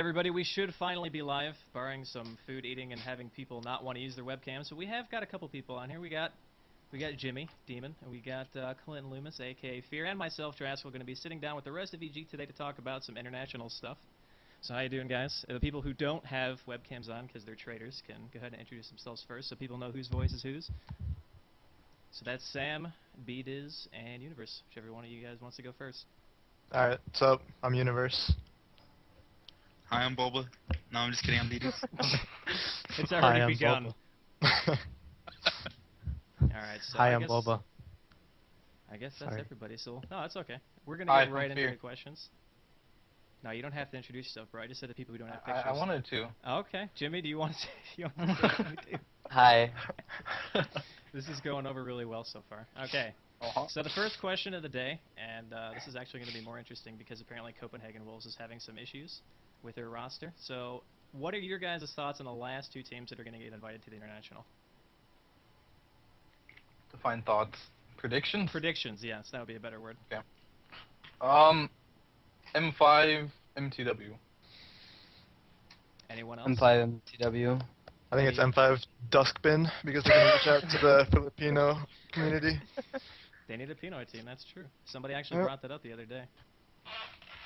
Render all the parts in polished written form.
everybody, we should finally be live, barring some food eating and having people not want to use their webcams. So we have got a couple people on here. We got Jimmy, Demon, and we got Clint Loomis, aka Fear, and myself, Draskyl, going to be sitting down with the rest of EG today to talk about some international stuff. So how you doing, guys? The people who don't have webcams on because they're traders can go ahead and introduce themselves first so people know whose voice is whose. So that's Sam, bdiz, and Universe. Whichever one of you guys wants to go first. Alright, what's up? I'm Universe. Hi, I'm BuLba. No, I'm just kidding, I'm bdiz. It's already Hi, I'm begun. BuLba. Alright, so Hi, I'm BuLba. I guess that's Sorry. everybody, so... No, that's okay. We're going to get right into Fear. the questions. No, you don't have to introduce yourself, bro. I just said to people who don't have pictures. I wanted to. Okay. Jimmy, do you want to say something too? Hi. This is going over really well so far. Okay. So the first question of the day, and this is actually going to be more interesting because apparently Copenhagen Wolves is having some issues with their roster. So what are your guys' thoughts on the last two teams that are going to get invited to the International? Define thoughts. Predictions? Predictions, yes. That would be a better word. Okay. M5, MTW. Anyone else? M5 MTW. I think it's M5 Duskbin because they're going to reach out to the Filipino community. They need a Pinoy team, that's true. Somebody actually brought that up the other day.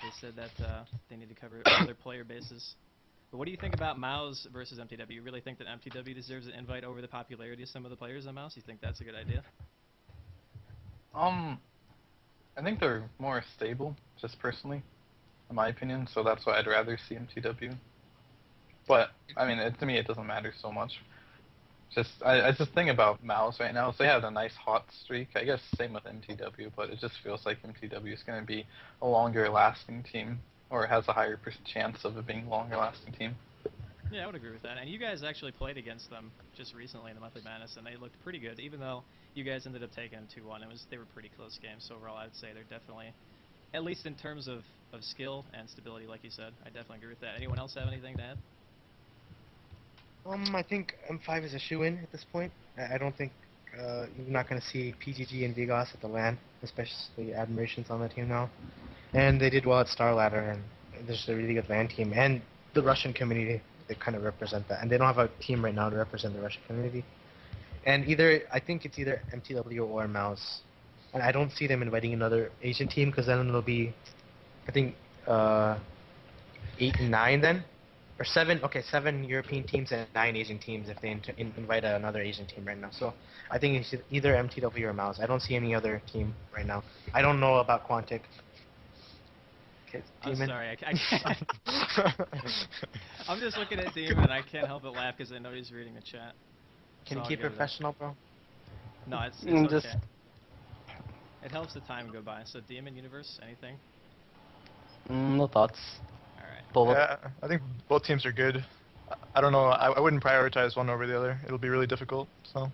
They said that they need to cover other player bases. But what do you think about Mouse versus MTW? You really think that MTW deserves an invite over the popularity of some of the players on Mouse? You think that's a good idea? I think they're more stable, just personally, in my opinion, so that's why I'd rather see MTW. But, I mean, to me it doesn't matter so much. I just think about Mouse right now, so they have a nice hot streak. I guess same with MTW, but it just feels like MTW is going to be a longer lasting team, or has a higher chance of it being a longer lasting team. Yeah, I would agree with that. And you guys actually played against them just recently in the Monthly Madness, and they looked pretty good, even though you guys ended up taking them 2-1. They were pretty close games, so overall I would say they're definitely, at least in terms of skill and stability, like you said, I definitely agree with that. Anyone else have anything to add? I think M5 is a shoe-in at this point. I don't think you're not going to see PGG and Vigos at the LAN, especially Admiration's on the team now. And they did well at Star Ladder, and there's a really good LAN team. And the Russian community, they kind of represent that. And they don't have a team right now to represent the Russian community. And I think it's either MTW or Mouse. And I don't see them inviting another Asian team, because then it'll be, I think, 8 and 9 then? Or 7 European teams and 9 Asian teams if they invite another Asian team right now. So I think it's either MTW or Mouse. I don't see any other team right now. I don't know about Quantic. Okay, I'm Demon. sorry, I can't. I'm just looking at Demon and I can't help but laugh because I know he's reading the chat. Can you So keep I'll go with professional, bro? that. No, it's Just okay. It helps the time go by. So Demon, Universe, anything? no thoughts. Alright. BuLba. Yeah, I think both teams are good. I don't know, I wouldn't prioritize one over the other. It'll be really difficult, so.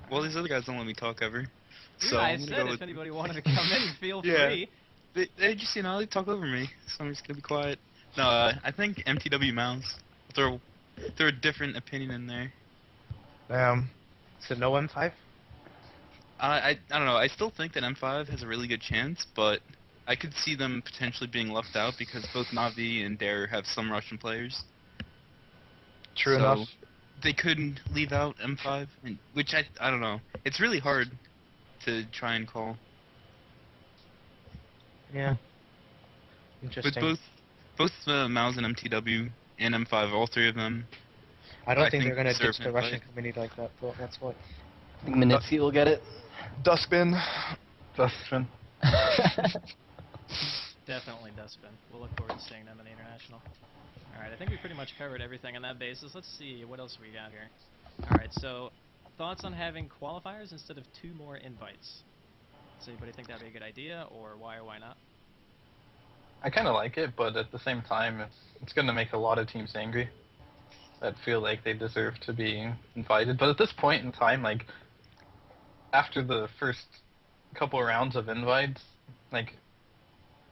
Well, these other guys don't let me talk ever. So Yeah, I I'm gonna said go if with... anybody wanted to come in, feel Yeah. free. They just, they talk over me, so I'm just gonna be quiet. No, I think MTW Mouse. Throw a different opinion in there. Damn. So no M5? I don't know, I still think that M5 has a really good chance, but I could see them potentially being left out because both Navi and Dare have some Russian players. True So enough. they couldn't leave out M5, which I don't know. It's really hard to try and call. Yeah. With Interesting. both Mouse and MTW and M5, all three of them. I don't I think think they're going to deserve ditch an the Russian invite. community like that, bro. That's what. I think Manipsy will get it. Duskbin. Dustin. Definitely Dustbin. We'll look forward to seeing them in the International. Alright, I think we pretty much covered everything on that basis. Let's see, what else we got here? Alright, so thoughts on having qualifiers instead of 2 more invites? Does anybody think that'd be a good idea, or why not? I kind of like it, but at the same time, it's going to make a lot of teams angry that feel like they deserve to be invited. But at this point in time, like, after the first couple rounds of invites, like,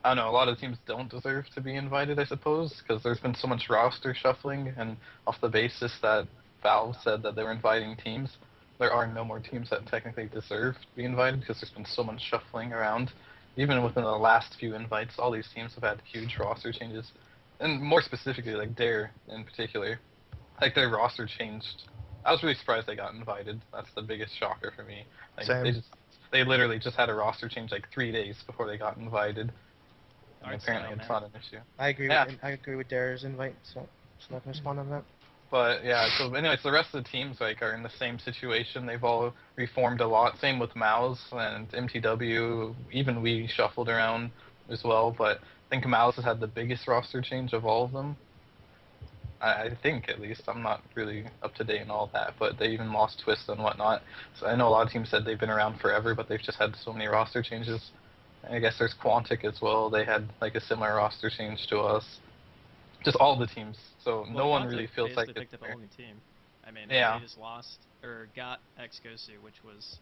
I don't know, a lot of teams don't deserve to be invited, I suppose, because there's been so much roster shuffling, and off the basis that Valve said that they were inviting teams, there are no more teams that technically deserve to be invited because there's been so much shuffling around. Even within the last few invites, all these teams have had huge roster changes. and more specifically, like Dare in particular, like their roster changed. I was really surprised they got invited. That's the biggest shocker for me. Like Same. they literally just had a roster change like 3 days before they got invited. And Art apparently style, it's man. not an issue. I agree with Dara's invite, so just not gonna respond on that. But yeah, so anyways, the rest of the teams like are in the same situation. They've all reformed a lot. Same with Mouse and MTW. Even we shuffled around as well. But I think Mouse has had the biggest roster change of all of them. I think, at least. I'm not really up to date in all that, but they even lost Twist and whatnot. So I know a lot of teams said they've been around forever, but they've just had so many roster changes. And I guess there's Quantic as well. They had like a similar roster change to us. Just all the teams. So no one Quantic really feels like basically it's picked up a whole new team. I mean, Yeah. they just lost or got Xgosu, which was,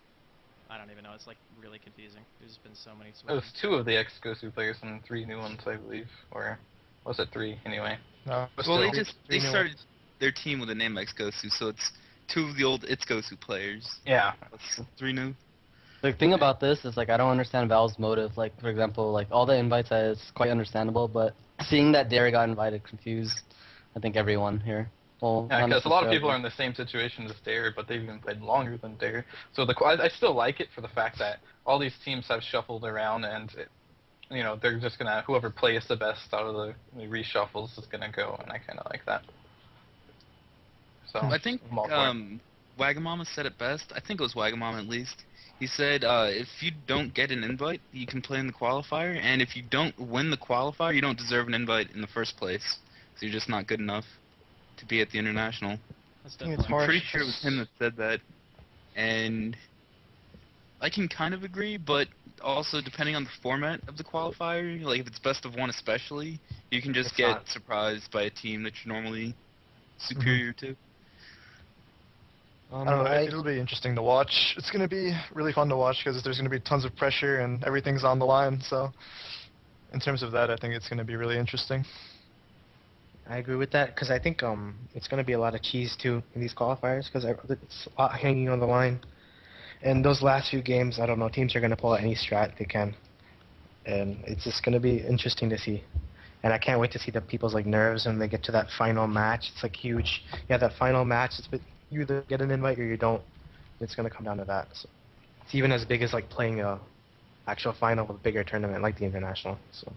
I don't even know. It's like really confusing. There's been so many. It was 2 of the ex-Gosu players and 3 new ones, I believe, or was it 3 anyway? No, but Well, still. they started their team with a name like Gosu, so it's 2 of the old It's Gosu players. Yeah. That's 3 new. The thing about this is, like, I don't understand Valve's motive. Like, for example, like, all the invites, it's quite understandable, but seeing that Dare got invited confused, I think, everyone here. Well, Yeah, not because a lot of people necessarily. are in the same situation as Dare, but they've even played longer than Dare. So I still like it for the fact that all these teams have shuffled around, and they're just gonna whoever plays the best out of the reshuffles is gonna go, and I kind of like that. So I think I'm all for it. Wagamama said it best. I think it was Wagamama at least. He said, if you don't get an invite, you can play in the qualifier, and if you don't win the qualifier, you don't deserve an invite in the first place. So you're just not good enough to be at the international. That's think it's definitely hard. I'm pretty sure it was him that said that, and I can kind of agree, but also depending on the format of the qualifier, like if it's best of 1 especially, you can just It's get not. surprised by a team that you're normally superior to. I don't know. It'll be interesting to watch. It's going to be really fun to watch because there's going to be tons of pressure and everything's on the line. So, in terms of that, I think it's going to be really interesting. I agree with that because I think it's going to be a lot of cheese too in these qualifiers because it's a lot hanging on the line. And those last few games, I don't know, teams are going to pull out any strat they can, and it's just going to be interesting to see. And I can't wait to see the people's like nerves when they get to that final match. It's like huge. Yeah, that final match. You either get an invite or you don't. It's going to come down to that. So it's even as big as like playing a actual final of a bigger tournament like the international. So.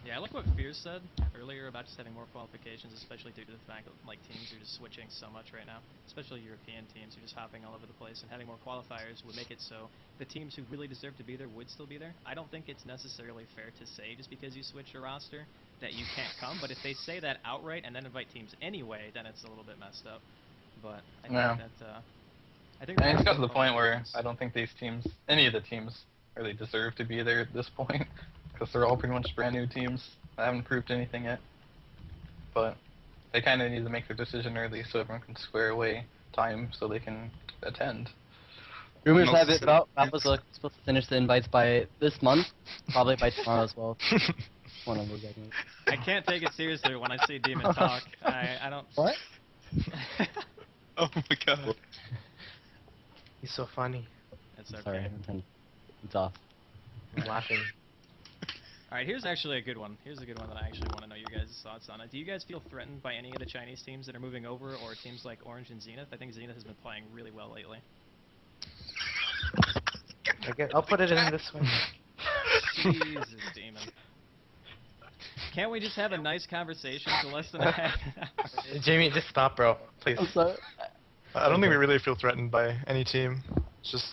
Yeah, I like what Fears said earlier about just having more qualifications, especially due to the fact that like teams are just switching so much right now, especially European teams are just hopping all over the place, and having more qualifiers would make it so the teams who really deserve to be there would still be there. I don't think it's necessarily fair to say just because you switch your roster that you can't come, but if they say that outright and then invite teams anyway, then it's a little bit messed up. But I think Yeah. that I think And it's got to the point where I don't think any of the teams, really deserve to be there at this point, because they're all pretty much brand new teams. I haven't proved anything yet. But they kind of need to make their decision early so everyone can square away time so they can attend. Rumors Most have it Valve yes. was supposed to finish the invites by this month, probably by tomorrow as well. One of those, I think. I can't take it seriously when I see Demon talk. I don't. What? Oh my god. He's so funny. It's okay. Sorry, it's off. I'm laughing. All right, here's actually a good one. Here's a good one that I actually want to know your guys' thoughts on it. Do you guys feel threatened by any of the Chinese teams that are moving over, or teams like Orange and Zenith? I think Zenith has been playing really well lately. I'll put it in this way. Jesus, Demon. Can't we just have a nice conversation for less than a half an hour? Jamie, just stop, bro. Please. I'm sorry. I don't think we really feel threatened by any team. It's just,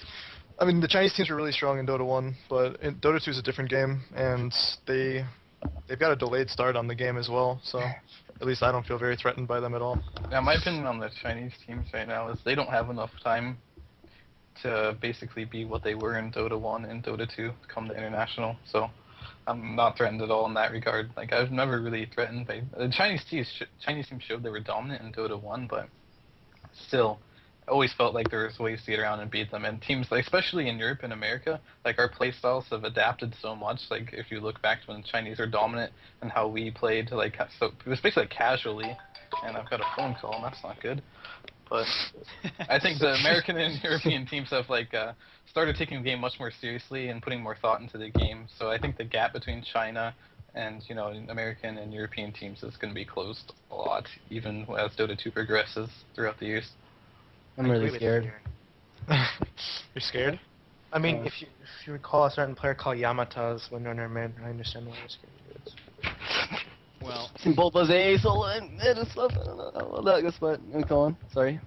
I mean, the Chinese teams were really strong in Dota 1, but in Dota 2 is a different game, and they've got a delayed start on the game as well. So at least I don't feel very threatened by them at all. Yeah, my opinion on the Chinese teams right now is they don't have enough time to basically be what they were in Dota 1 and Dota 2 come the international. So I'm not threatened at all in that regard. Like, I've never really threatened by the Chinese teams showed they were dominant in Dota 1, but still, I always felt like there was ways to get around and beat them. And teams, like, especially in Europe and America, like, our playstyles have adapted so much. Like, if you look back to when the Chinese were dominant and how we played, like, so it was basically like casually. And I've got a phone call, and that's not good. But I think the American and European teams have like started taking the game much more seriously and putting more thought into the game. So I think the gap between China And, you know, American and European teams is going to be closed a lot, even as Dota 2 progresses throughout the years. I'm I really agree with scared. Fury. You're scared? I mean, Uh, if you recall a certain player called Yamata's Windrunner Man, I understand why you're scared. Well, Seen BuLba's ace all in and stuff. I don't know how that goes, but go on. Sorry.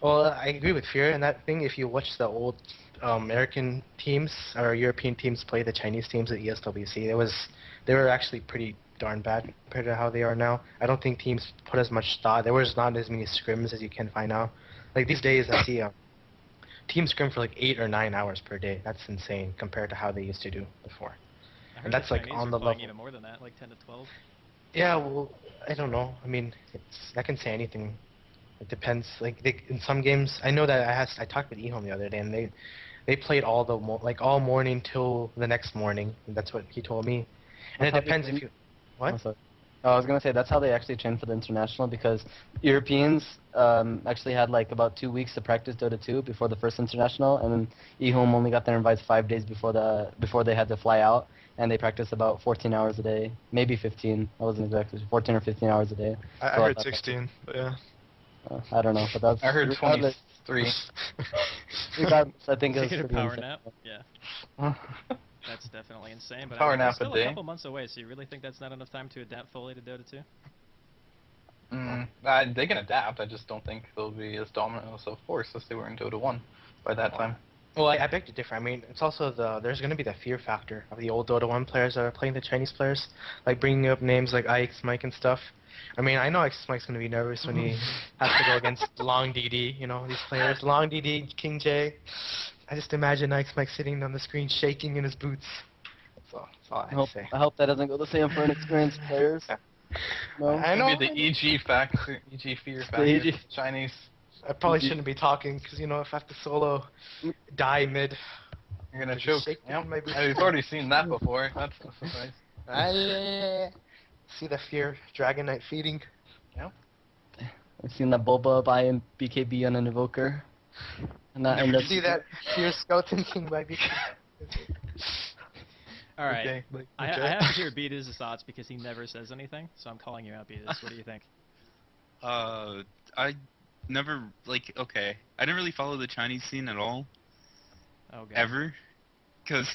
Well, I agree with Fear and that thing. If you watch the old American teams or European teams play the Chinese teams at ESWC, they were actually pretty darn bad compared to how they are now. I don't think teams put as much thought. There was not as many scrims as you can find now. Like these days, I see teams scrim for like 8 or 9 hours per day. That's insane compared to how they used to do before. I heard And that's the like Chinese on are the playing level. even more than that, like 10 to 12. Yeah, well, I don't know. I mean, I can say anything. It depends. Like in some games, I know that I talked with Ehome the other day, and they played all morning till the next morning. That's what he told me. And That's how it they depends train- if you. What? Oh, sorry. Oh, I was gonna say that's how they actually train for the international, because Europeans actually had like about 2 weeks to practice Dota 2 before the first international, and then eHome only got their invites 5 days before they had to fly out, and they practiced about 14 hours a day, maybe 15. I wasn't exactly 14 or 15 hours a day. I So heard thought that- 16, but yeah. I don't know, but that's I heard regardless- 23. regardless, I think it was Taking a pretty power insane. nap? Yeah, that's definitely insane. But Power I mean, nap it's still a day? a couple months away, so you really think that's not enough time to adapt fully to Dota 2? They can adapt. I just don't think they'll be as dominant as a force as they were in Dota 1 by that time. Well, I beg to differ. I mean, it's also there's going to be the fear factor of the old Dota 1 players that are playing the Chinese players, like bringing up names like Ike's Mike and stuff. I mean, I know Ike's Mike's going to be nervous when he has to go against Long DD, you know, these players. Long DD, King J. I just imagine Ike's Mike sitting on the screen shaking in his boots. So that's all I have to say. I hope that doesn't go the same for inexperienced players. No? I know. Maybe the EG factor, EG fear factor. EG. Chinese. I probably shouldn't be talking because, you know, if I have to solo die mid. You're gonna Just choke. shake Yep. my boots. We've already seen that before. That's no surprise. I see the fear Dragon Knight feeding. I've seen that BuLba buy in BKB on an Invoker. And that ended up See that fear skeleton king by BK. All right. Okay, like, I okay. have to hear BDiz's thoughts because he never says anything, so I'm calling you out, BDiz. What do you think? I never okay. I didn't really follow the Chinese scene at all, Oh, God. ever, because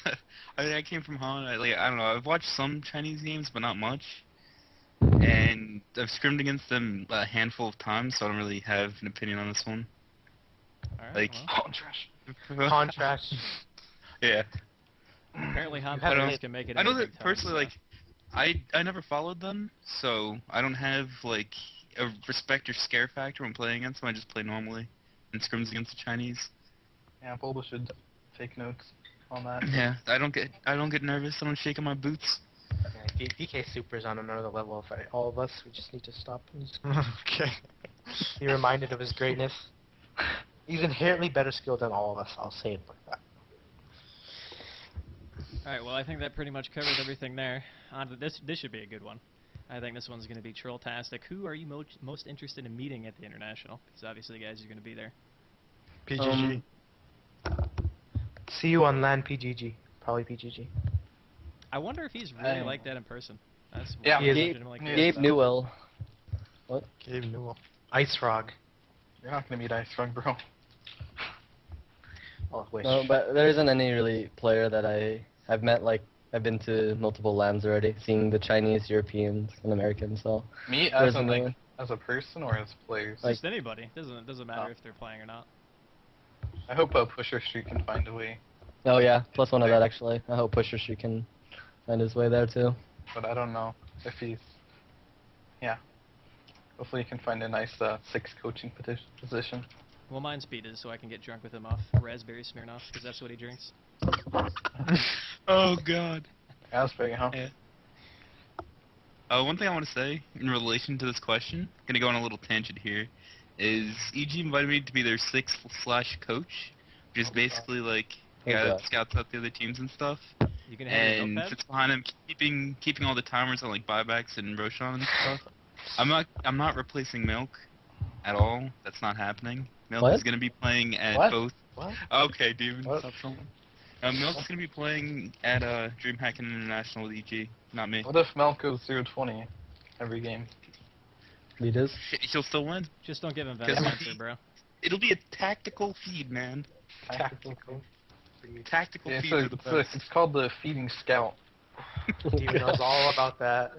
I came from Holland. I don't know. I've watched some Chinese games, but not much, and I've scrimmed against them a handful of times, so I don't really have an opinion on this one. All right, Like, well, Contrast. yeah. apparently Han I don't- players can make it. I know into that big time, personally, so- I never followed them, so I don't have a respect or scare factor when playing against them. I just play normally in scrims against the Chinese. Yeah, BuLba should take notes on that. Yeah, I don't get nervous. I don't shake in my boots. Yeah, DK Super's on another level. If all of us, we just need to stop and just Okay. be reminded of his greatness. He's inherently better skilled than all of us. I'll say it like that. All right, well, I think that pretty much covers everything there. On to this should be a good one. I think this one's going to be troll-tastic. Who are you most interested in meeting at the International? Because obviously, guys, you're going to be there. PGG. See you on LAN PGG. Probably PGG. I wonder if he's really I- like that in person. That's Yeah, what he I'm is. legitimately He curious Gabe about. Newell. Gabe Newell. Ice Frog. You're not gonna meet Ice Frog, bro. Oh, wish. No, but there isn't any really player that I've met. Like, I've been to multiple LANs already, seeing the Chinese, Europeans, and Americans. So Me There's as in, another- like, as a person or as players? Like- Just anybody. Doesn't matter Oh. if they're playing or not. I hope Pusher Street can find a way, oh yeah, plus one of that actually. I hope Pusher Street can find his way there too. but I don't know if he's. Yeah. Hopefully he can find a nice 6 coaching position. Well, mine's BDiz, so I can get drunk with him off Raspberry Smirnoff, because that's what he drinks. Oh God. Asbury, huh? Yeah. One thing I want to say in relation to this question, gonna go on a little tangent here, is EG invited me to be their 6/coach, which is basically like Oh, yeah, God. scouts out the other teams and stuff, You can have your and notepad? sits behind him keeping all the timers on like buybacks and Roshan and stuff. I'm not replacing Milk at all. That's not happening. Milk What? is gonna be playing at What? both. What? Okay, dude. What? Stop trolling. Milk's gonna be playing at DreamHack International with EG, not me. What if Milk goes 0-20 every game? bdiz. He'll still win. Just don't give him Because Venom bro. It'll be a tactical feed, man. Tactical Yeah, feed are the best. it's called the Feeding Scout. Demon knows all about that.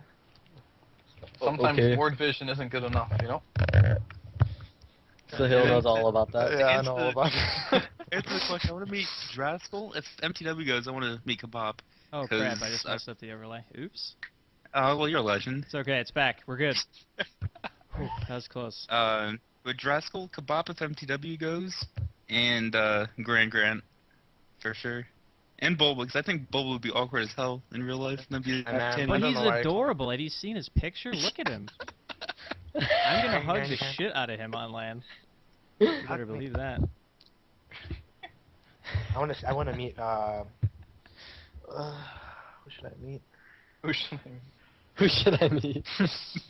Sometimes Okay. ward vision isn't good enough, you know? So Hill knows all about that. Yeah, I Answer know the- all about that. Answer the question. I want to meet Draskyl. If MTW goes, I want to meet Kebab. Oh 'Cause crap! I just messed up the overlay. Oops. Well, you're a legend. It's okay. It's back. We're good. Ooh, that was close. With Draskyl, Kebab if MTW goes, and Grant for sure, and BuLba, because I think BuLba would be awkward as hell in real life. That'd be Man, Tammy. But I don't he's know why I- adorable. Have you seen his picture? Look at him. I'm gonna hug the Yeah. shit out of him on land. You better believe that. I want to meet. Who should I meet? Who should I Who should I meet?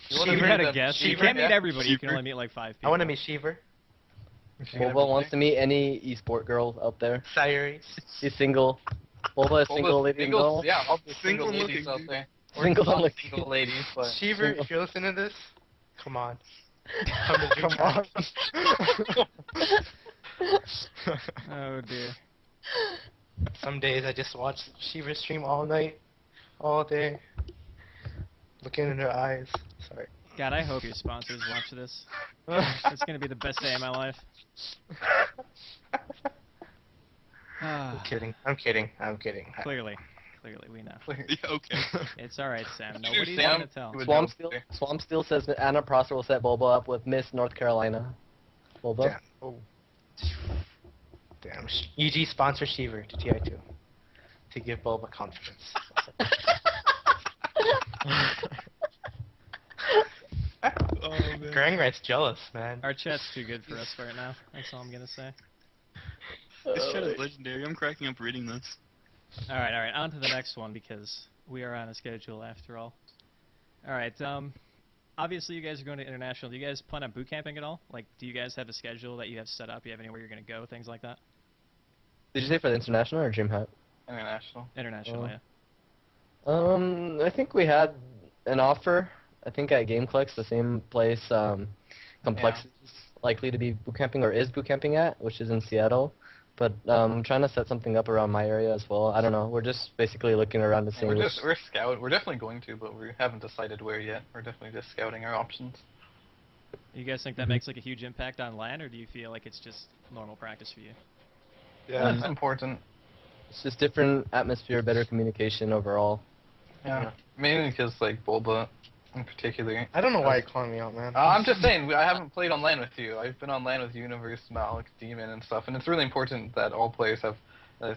You wanna You meet gotta them- guess. You Sheever? can't meet Yeah. everybody. You can Sheever. only meet like 5 people. I want to meet Sheever. BuLba wants to meet any esport girl out there. Cyrus. He's single. BuLba is single, lady and single, girl. yeah, all the Single single ladies looking, out dude. there. Or Single not looking. single ladies, but Sheever, if you're listening to this, come on. Come to Come on. Oh dear. Some days I just watch Sheever stream all night, all day, looking in her eyes. Sorry. God, I hope your sponsors watch this. It's gonna be the best day of my life. I'm Ah, kidding. I'm kidding. I'm kidding. clearly, we know. Yeah, okay. It's all right, Sam. Dude, Nobody's Sam, gonna tell. you would Swamp Steel says that Anna Prosser will set BuLba up with Miss North Carolina. BuLba? Damn. Oh. Damn. EG sponsor Sheever to TI2 to give BuLba confidence. Oh man. Grangrat's jealous, man. Our chat's too good for us right now. That's all I'm gonna say. This shit is legendary. I'm cracking up reading this. All right. On to the next one because we are on a schedule after all. All right. Obviously you guys are going to international. Do you guys plan on boot camping at all? Like, do you guys have a schedule that you have set up? You have anywhere you're gonna go? Things like that. Did you say for the international or DreamHack? international. International, Oh. yeah. I think we had an offer. I think at GameClicks, the same place Complexity is likely to be boot camping or is boot camping at, which is in Seattle. But I'm trying to set something up around my area as well. I don't know. We're just basically looking around to see. We're definitely going to, but we haven't decided where yet. We're definitely just scouting our options. You guys think that makes like a huge impact on LAN, or do you feel like it's just normal practice for you? Yeah. It's important. It's just different atmosphere, better communication overall. Yeah. Mainly because like BuLba in particular. I don't know why you're calling me out, man. I'm just saying, I haven't played on LAN with you. I've been on LAN with Universe, Malik, Demon, and stuff, and it's really important that all players have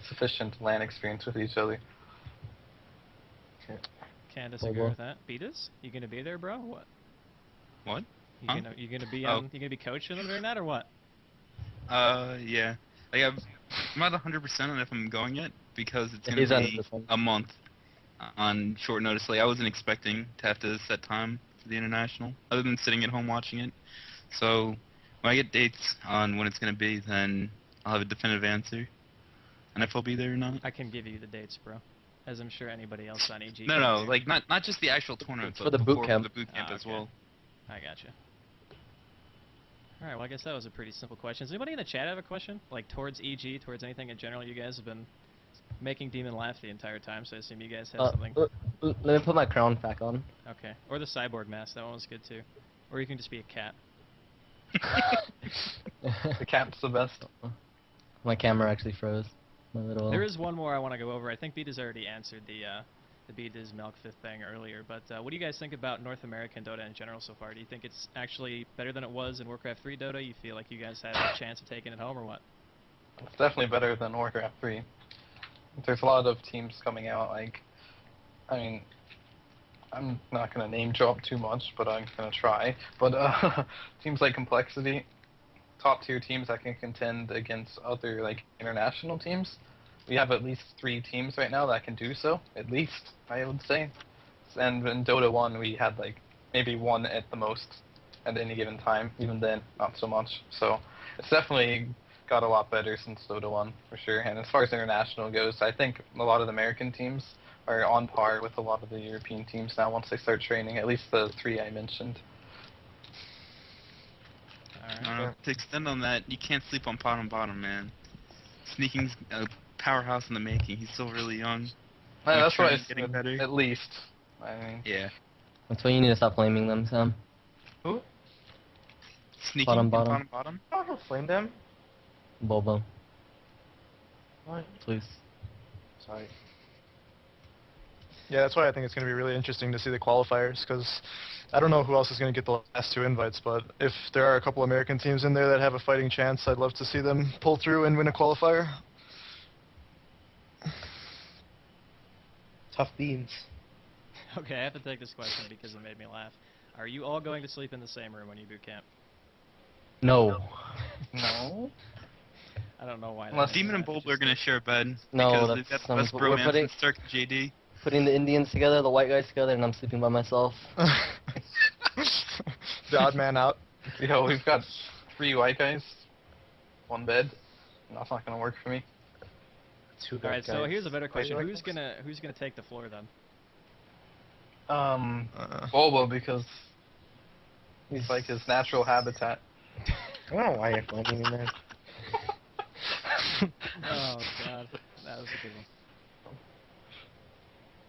sufficient LAN experience with each other. Can't disagree well. with that. bdiz, you gonna be there, bro? What? What? You Huh? gonna you gonna be Oh. you gonna be coaching them during that or what? Yeah. Like I'm not 100% on if I'm going yet because it's He's gonna on be this one. a month on short notice. Like I wasn't expecting to have to set time for the international, other than sitting at home watching it. So when I get dates on when it's gonna be, then I'll have a definitive answer, and if I'll be there or not. I can give you the dates, bro. As I'm sure anybody else on EG. No, can no, do. like not just the actual tournament, It's but for the boot before camp. For the boot camp Ah, as okay. well. I gotcha. Alright, well I guess that was a pretty simple question. Does anybody in the chat have a question? Like towards EG, towards anything in general? You guys have been making Demon laugh the entire time, so I assume you guys have something. Let me put my crown back on. Okay. Or the cyborg mask, that one was good too. Or you can just be a cat. The cat's the best. My camera actually froze. My little. There is one more I want to go over. I think bdiz already answered the bdiz milk fifth thing earlier, but what do you guys think about North American Dota in general so far? Do you think it's actually better than it was in Warcraft 3 Dota? You feel like you guys had a chance of taking it home or what? It's definitely better than Warcraft 3. There's a lot of teams coming out, like, I mean, I'm not going to name drop too much, but I'm going to try. But teams like Complexity, top tier teams that can contend against other, like, international teams. We have at least 3 teams right now that can do so, at least, I would say. And in Dota 1, we had, like, maybe 1 at the most at any given time. Even then, not so much. So it's definitely got a lot better since Dota 1, for sure. And as far as international goes, I think a lot of the American teams are on par with a lot of the European teams now once they start training, at least the 3 I mentioned. To extend on that, you can't sleep on bottom, man. Sneaking's a powerhouse in the making. He's still really young. Yeah, that's what I getting said, better. at least. I mean, Yeah. That's why you need to stop blaming them, Sam. Who? Sneaking Bottom. bottom. I don't flame them. BuLba, What? please. Sorry. Yeah, that's why I think it's going to be really interesting to see the qualifiers, because I don't know who else is going to get the last 2 invites, but if there are a couple American teams in there that have a fighting chance, I'd love to see them pull through and win a qualifier. Tough beans. Okay, I have to take this question because it made me laugh. Are you all going to sleep in the same room when you boot camp? No. no. I don't know why. Unless that Demon and is. BuLba are gonna share a bed. No, because that's they've got the some- best we're bromance putting- in Stark and JD. Putting the Indians together, the white guys together, and I'm sleeping by myself. The odd man out. Yo, we've got 3 white guys, 1 bed. That's not gonna work for me. 2 All right, so guys. here's a better question: Like Who's gonna take the floor then? BuLba, because he's like his natural habitat. I don't know why you're flaming me, man. Oh god, that was a good one.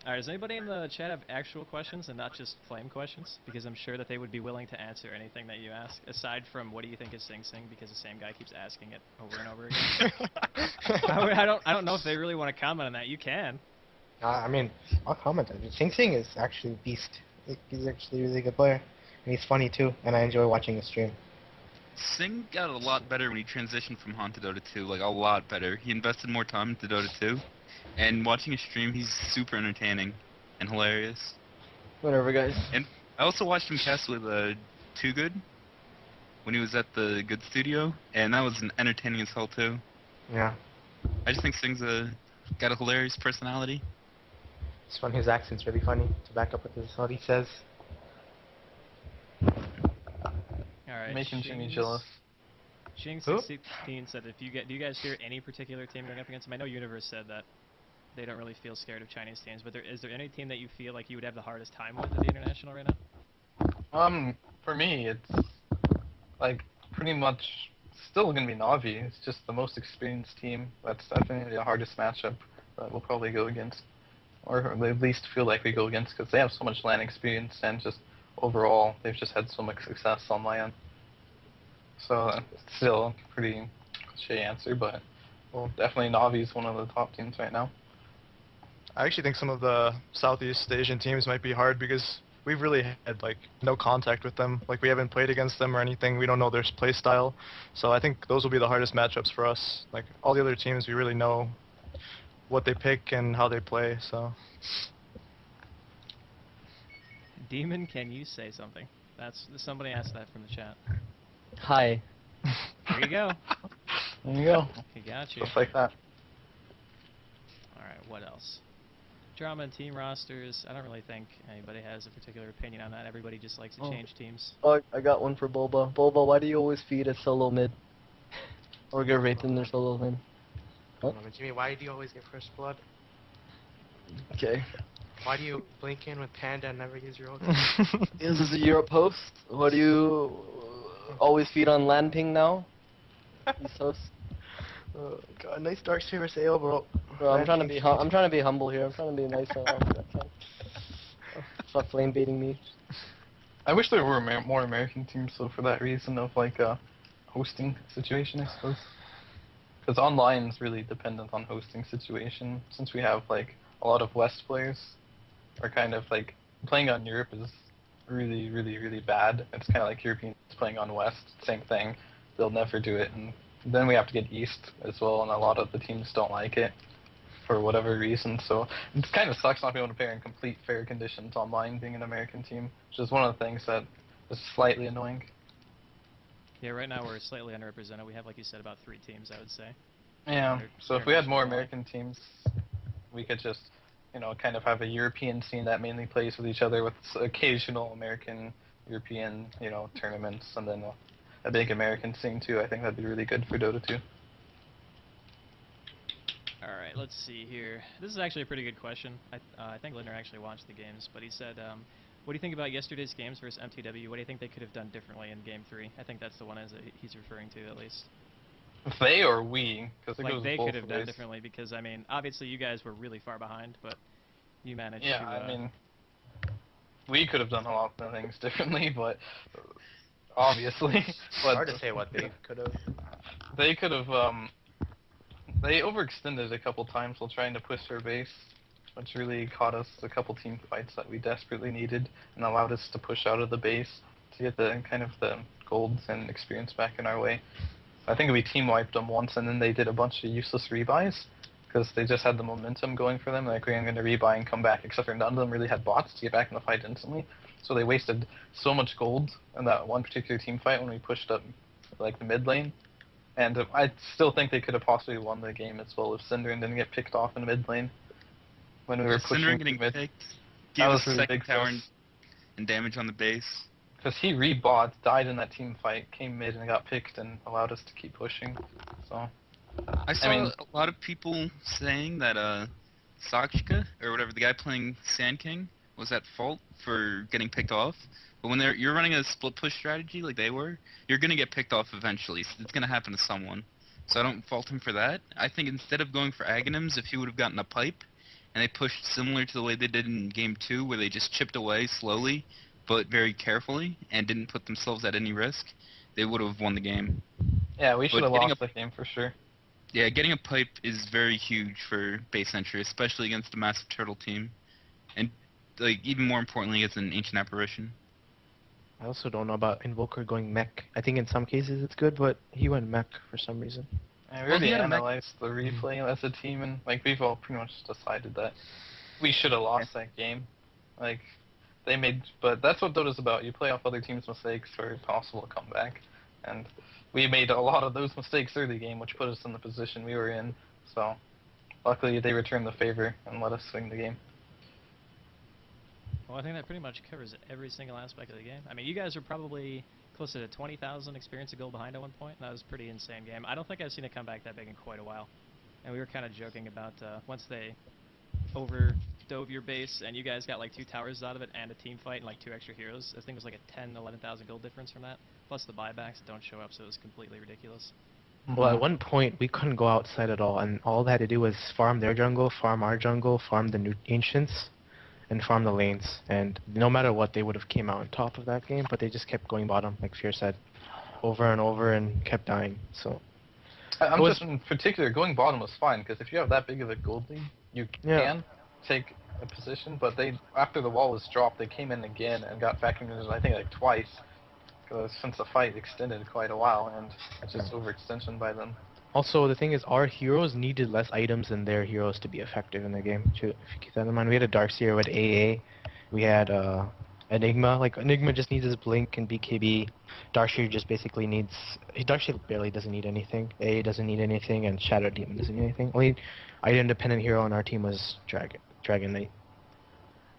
Alright, does anybody in the chat have actual questions and not just flame questions? Because I'm sure that they would be willing to answer anything that you ask, aside from what do you think is Sing Sing, because the same guy keeps asking it over and over again. I don't know if they really want to comment on that. You can. I mean, I'll comment on it. Sing Sing is actually a beast. He's actually a really good player. And he's funny too, and I enjoy watching his stream. Sing got a lot better when he transitioned from Han to Dota 2, like a lot better. He invested more time into Dota 2, and watching his stream, he's super entertaining and hilarious. Whatever, guys. And I also watched him cast with Too Good when he was at the Good Studio, and that was entertaining as hell too. Yeah. I just think Sing's got a hilarious personality. It's fun. His accent's really funny to back up with what he says. Alright. Making Jimmy jealous. Who? Shing16 said, do you guys hear any particular team going up against him? I know Universe said that they don't really feel scared of Chinese teams, but is there any team that you feel like you would have the hardest time with at the International right now? For me, it's like pretty much still gonna be Na'Vi. It's just the most experienced team. That's definitely the hardest matchup that we'll probably go against, or at least feel like we go against, because they have so much LAN experience and just overall they've just had so much success on LAN. So still a pretty cliche answer, but well, definitely Na'Vi is one of the top teams right now. I actually think some of the Southeast Asian teams might be hard because we've really had like no contact with them. Like we haven't played against them or anything. We don't know their play style. So I think those will be the hardest matchups for us. Like all the other teams, we really know what they pick and how they play. So. Demon, can you say something? Somebody asked that from the chat. Hi. There you go. There you go. He got you. Just like that. Alright, what else? Drama and team rosters. I don't really think anybody has a particular opinion on that. Everybody just likes to change teams. Oh, I got one for BuLba. BuLba, why do you always feed a solo mid? Or get raped in their solo lane? Oh. Jimmy, why do you always get first blood? Okay. Why do you blink in with Panda and never use your ult? This is a Europe host. What do you always feed on land ping now? These hosts. Oh, God, nice Dark Saber sale, bro. Bro, I'm trying to be I'm trying to be humble here. I'm trying to be nice. Stop flame baiting me. I wish there were more American teams, so for that reason of like a hosting situation, I suppose. Because online is really dependent on hosting situation. Since we have like a lot of West players, are kind of like playing on Europe is really, really, really bad. It's kind of like Europeans playing on West, same thing. They'll never do it, and then we have to get East as well, and a lot of the teams don't like it for whatever reason. So it kind of sucks not being able to play in complete fair conditions online, being an American team, which is one of the things that is slightly annoying. Yeah, right now we're slightly underrepresented. We have, like you said, about 3 teams, I would say. Yeah, so if we had more International. American teams, we could just, kind of have a European scene that mainly plays with each other with occasional American, European, tournaments, and then a big American scene too. I think that'd be really good for Dota 2. All right, let's see here. This is actually a pretty good question. I think Lindner actually watched the games, but he said, what do you think about yesterday's games versus MTW? What do you think they could have done differently in Game 3? I think that's the one he's referring to, at least. They or we? Because Like, they could have done differently, because, I mean, obviously you guys were really far behind, but you managed to... Yeah, I mean, we could have done a lot of things differently, but obviously. But hard to say what they could have. They could have, they overextended a couple times while trying to push their base, which really caught us a couple team fights that we desperately needed and allowed us to push out of the base to get the kind of the golds and experience back in our way. I think we team wiped them once, and then they did a bunch of useless rebuys because they just had the momentum going for them. Like, we were going to rebuy and come back, except for none of them really had bots to get back in the fight instantly. So they wasted so much gold in that one particular team fight when we pushed up like the mid lane. And I still think they could have possibly won the game as well if Synderen didn't get picked off in the mid lane when we were pushing Synderen getting mid. picked gave That us was really second big for tower us. and damage on the base. Because he rebought, died in that team fight, came mid and got picked and allowed us to keep pushing. So I saw mean- a lot of people saying that Sakshika, or whatever, the guy playing Sand King, was at fault for getting picked off. But when you're running a split push strategy like they were, you're going to get picked off eventually. So it's going to happen to someone. So I don't fault him for that. I think instead of going for Aghanims, if he would have gotten a pipe, and they pushed similar to the way they did in Game 2, where they just chipped away slowly, but very carefully, and didn't put themselves at any risk, they would have won the game. yeah, we should have getting lost the game for sure. Yeah, getting a pipe is very huge for base entry, especially against a massive turtle team. And, like, even more importantly, against an ancient apparition. I also don't know about Invoker going mech. I think in some cases it's good, but he went mech for some reason. Yeah, we Well, already he had a analyzed the replay as a team, and like we've all pretty much decided that we should have lost that game. Like they made, but that's what Dota's about. You play off other teams' mistakes for a possible comeback, and we made a lot of those mistakes early game, which put us in the position we were in. So luckily they returned the favor and let us win the game. Well, I think that pretty much covers every single aspect of the game. I mean, you guys are probably close to 20,000 experience of gold behind at one point, and that was a pretty insane game. I don't think I've seen a comeback that big in quite a while. And we were kind of joking about once they overdove your base and you guys got like 2 towers out of it and a team fight and like 2 extra heroes. I think it was like a 10, 11,000 gold difference from that. Plus the buybacks don't show up, so it was completely ridiculous. Well, at one point we couldn't go outside at all, and all they had to do was farm their jungle, farm our jungle, farm the new ancients, and farm the lanes. And no matter what, they would have came out on top of that game, but they just kept going bottom, like Fear said, over and over, and kept dying. So I'm was- just in particular going bottom was fine because if you have that big of a gold lead, you Yeah. can take a position. But they, after the wall was dropped, they came in again and got back in, I think like twice. Since the fight extended quite a while, and it's just overextension by them. Also, the thing is, our heroes needed less items than their heroes to be effective in the game. If you keep that in mind, we had a Darkseer with AA, we had Enigma. Like Enigma just needs his blink and BKB. Darkseer just basically needs. Darkseer barely doesn't need anything. AA doesn't need anything, and Shadow Demon doesn't need anything. Only item-dependent hero on our team was Dragon Knight.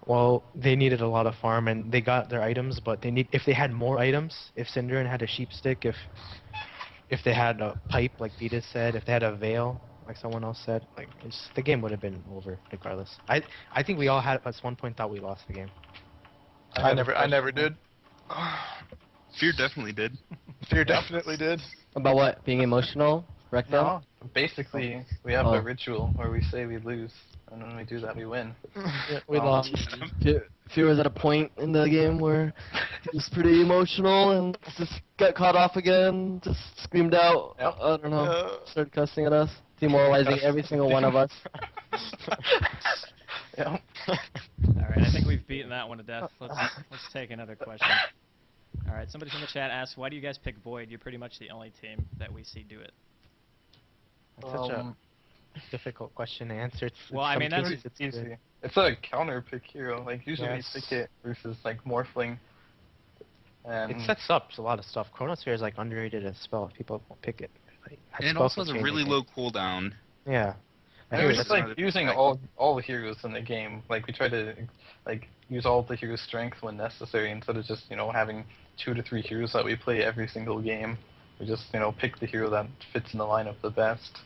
Well, they needed a lot of farm, and they got their items, but if they had more items, if Synderen had a sheep stick, if they had a pipe, like bdiz said, if they had a veil, like someone else said, like the game would have been over regardless. I think we all had at one point thought we lost the game. I never did. Fear definitely did. Fear definitely did. About what? Being emotional? Wreck them? No, basically we have Oh. the ritual where we say we lose, and when we do that we win. Yeah, we Oh. lost. Fear was at a point in the game where he was pretty emotional and just got caught off again, just screamed out, Yep. I don't know, started cussing at us, demoralizing every single one of us. Yeah. Alright, I think we've beaten that one to death. Let's take another question. Alright, somebody from the chat asked, why do you guys pick Void? You're pretty much the only team that we see do it. It's such a difficult question to answer. Well, I mean, that's- it's easy. good. It's a counter pick hero. Like usually Yes. we pick it versus like Morphling. And It sets up a lot of stuff. Chronosphere is like underrated as spell. People won't pick it. Like, that And it spell also can has a change really the low game. cooldown. Yeah. I And hear we're that's just like another using perspective. all the heroes in the game. Like we try to like use all the hero strength when necessary instead of just having 2 to 3 heroes that we play every single game. We just pick the hero that fits in the lineup the best.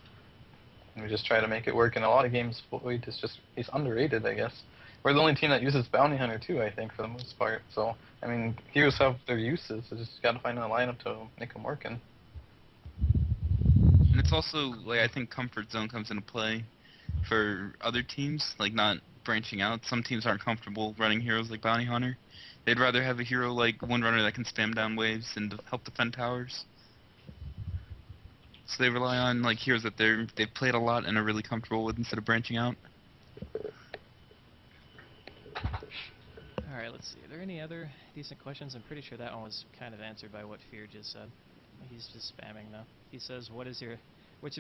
and we just try to make it work. In a lot of games, Void is just, he's underrated, I guess. We're the only team that uses Bounty Hunter too, I think, for the most part. So, I mean, heroes have their uses, so just gotta find a lineup to make them working. And it's also, like, I think comfort zone comes into play for other teams, like not branching out. Some teams aren't comfortable running heroes like Bounty Hunter. They'd rather have a hero like Windrunner that can spam down waves and help defend towers. So they rely on like heroes that they've played a lot and are really comfortable with instead of branching out. Alright, let's see. Are there any other decent questions? I'm pretty sure that one was kind of answered by what Fear just said. He's just spamming though. He says, what's your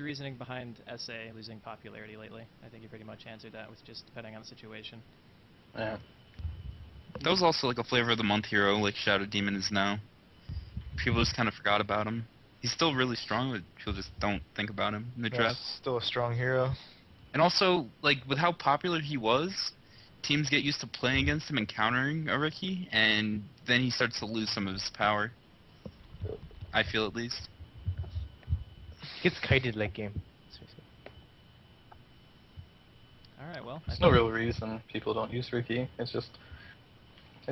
reasoning behind SA losing popularity lately? I think you pretty much answered that with just depending on the situation. Yeah. That was also like a flavor of the month hero, like Shadow Demon is now. People just kind of forgot about him. He's still really strong, but people just don't think about him in the draft. Still a strong hero. And also, like, with how popular he was, teams get used to playing against him and countering a rookie, and then he starts to lose some of his power. I feel, at least. Gets kited late game. Alright, well. There's no real reason people don't use Riki. It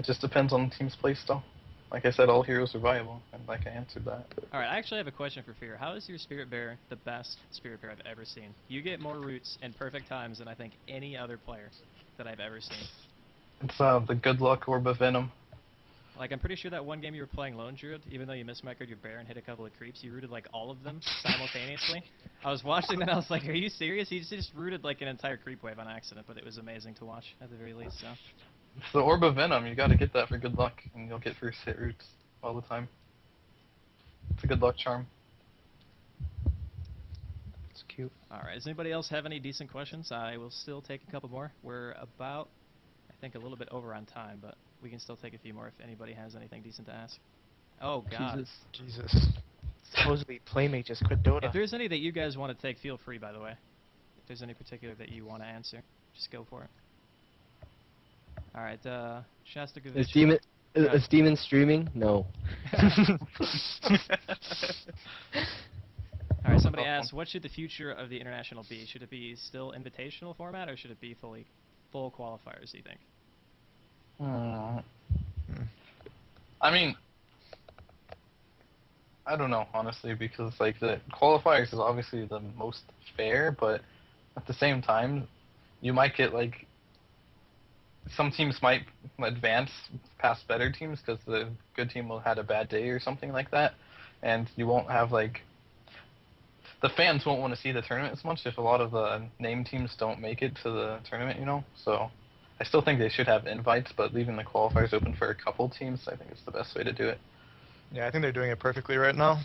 just depends on the team's playstyle. Like I said, all heroes are viable, and like I answered that. Alright, I actually have a question for Fear. How is your Spirit Bear the best Spirit Bear I've ever seen? You get more roots in perfect times than I think any other player that I've ever seen. It's the good luck Orb of Venom. Like, I'm pretty sure that one game you were playing Lone Druid, even though you mismicroed your bear and hit a couple of creeps, you rooted like all of them simultaneously. I was watching that, I was like, are you serious? He just rooted like an entire creep wave on accident, but it was amazing to watch, at the very least, so. It's the Orb of Venom. You gotta get that for good luck, and you'll get first hit roots all the time. It's a good luck charm. It's cute. Alright, does anybody else have any decent questions? I will still take a couple more. We're about, I think, a little bit over on time, but we can still take a few more if anybody has anything decent to ask. Oh, God. Jesus. Supposedly, Playmate just quit Dota. If there's any that you guys want to take, feel free, by the way. If there's any particular that you want to answer, just go for it. Alright, Shostakovich. Is Demon streaming? No. Alright, somebody asked, what should the future of the International be? Should it be still invitational format, or should it be full qualifiers, do you think? I mean, I don't know, honestly, because like the qualifiers is obviously the most fair, but at the same time, you might get like some teams might advance past better teams because the good team will had a bad day or something like that, and you won't have like the fans won't want to see the tournament as much if a lot of the name teams don't make it to the tournament, you know. So I still think they should have invites, but leaving the qualifiers open for a couple teams, I think is the best way to do it. Yeah, I think they're doing it perfectly right now.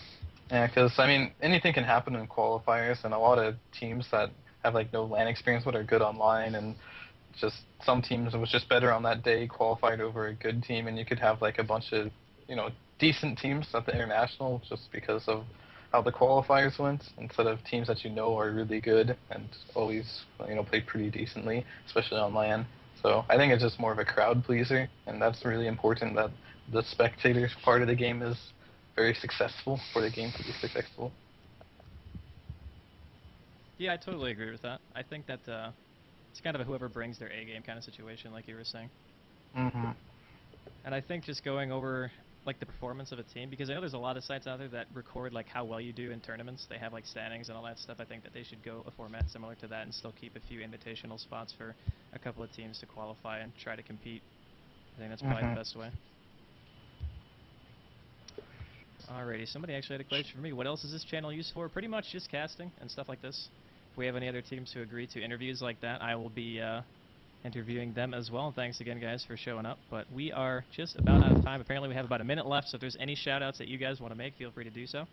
Yeah, because, I mean, anything can happen in qualifiers, and a lot of teams that have, like, no LAN experience but are good online, and just some teams was just better on that day qualified over a good team, and you could have, like, a bunch of, you know, decent teams at the International just because of how the qualifiers went, instead of teams that you know are really good and always, you know, play pretty decently, especially on LAN. So I think it's just more of a crowd pleaser, and that's really important that the spectators part of the game is very successful for the game to be successful. Yeah, I totally agree with that. I think that it's kind of a whoever brings their A game kind of situation, like you were saying. Mm-hmm. And I think just going over like the performance of a team, because I know there's a lot of sites out there that record like how well you do in tournaments. They have like standings and all that stuff. I think that they should go a format similar to that and still keep a few invitational spots for a couple of teams to qualify and try to compete. I think that's probably the best way. Alrighty, somebody actually had a question for me. What else is this channel used for? Pretty much just casting and stuff like this. If we have any other teams who agree to interviews like that, I will be interviewing them as well. And thanks again, guys, for showing up. But we are just about out of time. Apparently, we have about a minute left, so if there's any shout-outs that you guys want to make, feel free to do so.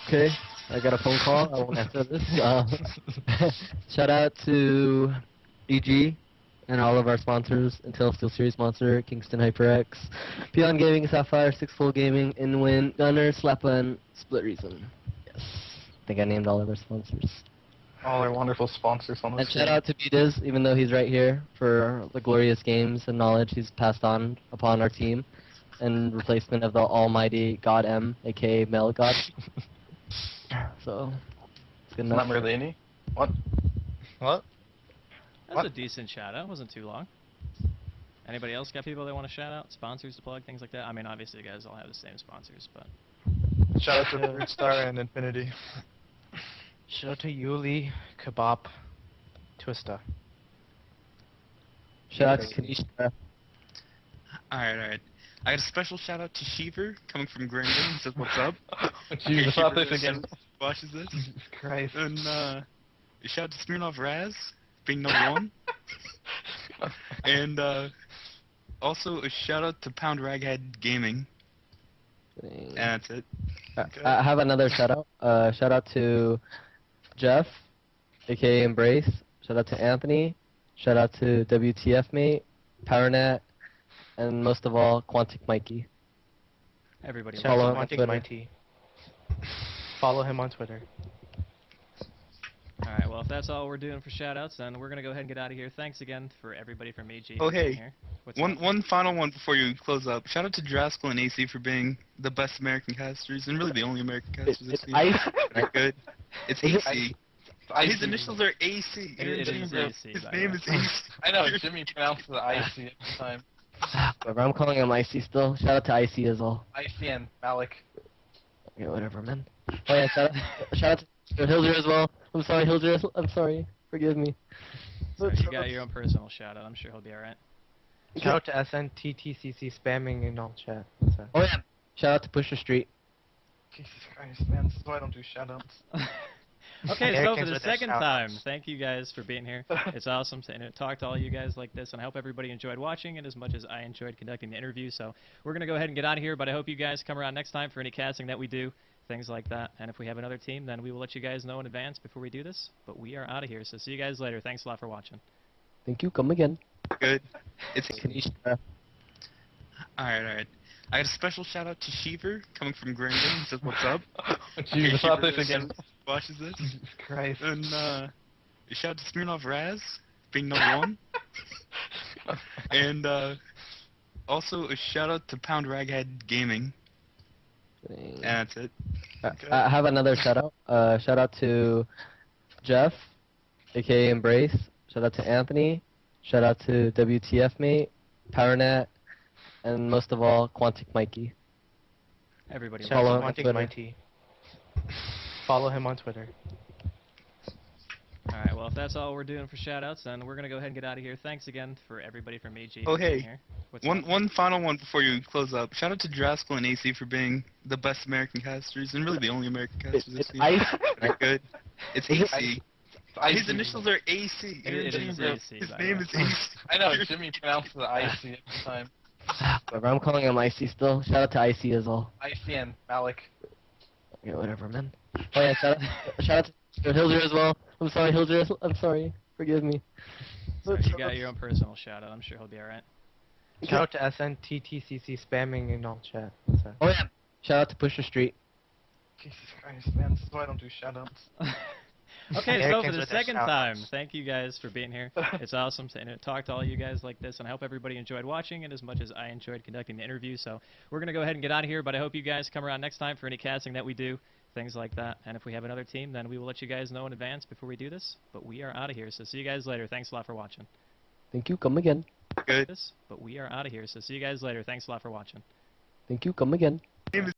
Okay, I got a phone call. I won't answer this. Shout out to EG and all of our sponsors: Intel Steel Series Monster, Kingston HyperX, Beyond Gaming, Sapphire, Sixfold Gaming, Inwin, Gunner, Slapun, Split Reason. Yes, I think I named all of our sponsors. All our wonderful sponsors on this. And shout out to bdiz, even though he's right here, for the glorious games and knowledge he's passed on upon our team, in replacement of the almighty God M, aka Mel God. so it's good Not enough. really any. What? What? That's What? a decent shout out. Wasn't too long. Anybody else got people they want to shout out? Sponsors to plug, things like that? I mean, obviously, you guys all have the same sponsors, but. Shout out to Fruit Star and Infinity. Shout out to Yuli, Kebab, Twista. Shout out to Kanisha. Alright. I got a special shout out to Sheever coming from Grinding. He says, "What's up?" Jesus, Okay, not Sheever this again. watches this. Jesus Christ. And a shout out to Smirnoff Raz being number one. And also a shout out to Pound Raghead Gaming. And that's it. I have another shout out. Shout out to Jeff, aka Embrace. Shout out to Anthony. Shout out to WTF Mate, PowerNet, and most of all, Quantic Mikey. Everybody Shout Follow out him to on Quantic Twitter. Mighty. Follow him on Twitter. Alright, well, if that's all we're doing for shoutouts, then we're going to go ahead and get out of here. Thanks again for everybody from AG. Oh, for being hey. here. What's up? One final one before you close up. Shout out to Draskyl and AC for being the best American casters and really the only American casters I've It's seen. ice. They're good. It's Is it AC. Icy. His initials are AC. It is AC, His by the name way. is AC. I know, Jimmy pronounces it icy every time. Whatever, I'm calling him Icy still. Shout out to Icy as well. Icy and Malik. Yeah, whatever, man. Oh yeah, shout out to Hilger as well. I'm sorry, Hilger. I'm sorry. Forgive me. So you got your own personal shout out. I'm sure he'll be alright. Shout out to SNTTCC spamming in all chat. So. Oh yeah. Shout out to Pusher Street. Jesus Christ, man, this is why I don't do shoutouts. Okay, Eric so for ends the with their second shout-outs. time, thank you guys for being here. It's awesome to talk to all you guys like this, and I hope everybody enjoyed watching it as much as I enjoyed conducting the interview. So we're going to go ahead and get out of here, but I hope you guys come around next time for any casting that we do, things like that. And if we have another team, then we will let you guys know in advance before we do this. But we are out of here, so see you guys later. Thanks a lot for watching. Thank you. Come again. Good. It's Kanisha. Alright. I got a special shout out to Sheever coming from Grinding. He says, "What's up?" Jesus, Okay, not Sheever this again. watches this. Jesus Christ. And a shout out to Smirnoff Raz being number one. And also a shout out to Pound Raghead Gaming. And that's it. I have another shout out. Shout out to Jeff, aka Embrace. Shout out to Anthony. Shout out to WTF Mate, PowerNet, and most of all, Quantic Mikey. Everybody. Shout Follow out him on to Quantic Twitter. Mighty. Follow him on Twitter. Alright, well, if that's all we're doing for shoutouts, then we're going to go ahead and get out of here. Thanks again for everybody from AG. Oh, for being hey. here. What's up? One final one before you close up. Shout out to Draskyl and AC for being the best American casters and really the only American casters I've It's seen. ice. They're good. It's Is it AC. Icy. His initials are AC. It is AC, His by the name way. is AC. I know, Jimmy pronounces it icy every time. Whatever, I'm calling him Icy still. Shout out to Icy as well. Icy and Malik. Yeah, whatever, man. Oh yeah, shout out to Hilger as well. I'm sorry, Hilger. I'm sorry. Forgive me. So you got your own personal shout out. I'm sure he'll be alright. Shout out to SNTTCC spamming in all chat. So. Oh yeah. Shout out to Pusher Street. Jesus Christ, man, this is why I don't do shoutouts. Okay, Eric so for ends the with their second time, shout-outs. thank you guys for being here. It's awesome to talk to all you guys like this, and I hope everybody enjoyed watching it as much as I enjoyed conducting the interview. So we're going to go ahead and get out of here, but I hope you guys come around next time for any casting that we do, things like that. And if we have another team, then we will let you guys know in advance before we do this. But we are out of here, so see you guys later. Thanks a lot for watching. Thank you. Come again. Good. But we are out of here, so see you guys later. Thanks a lot for watching. Thank you. Come again.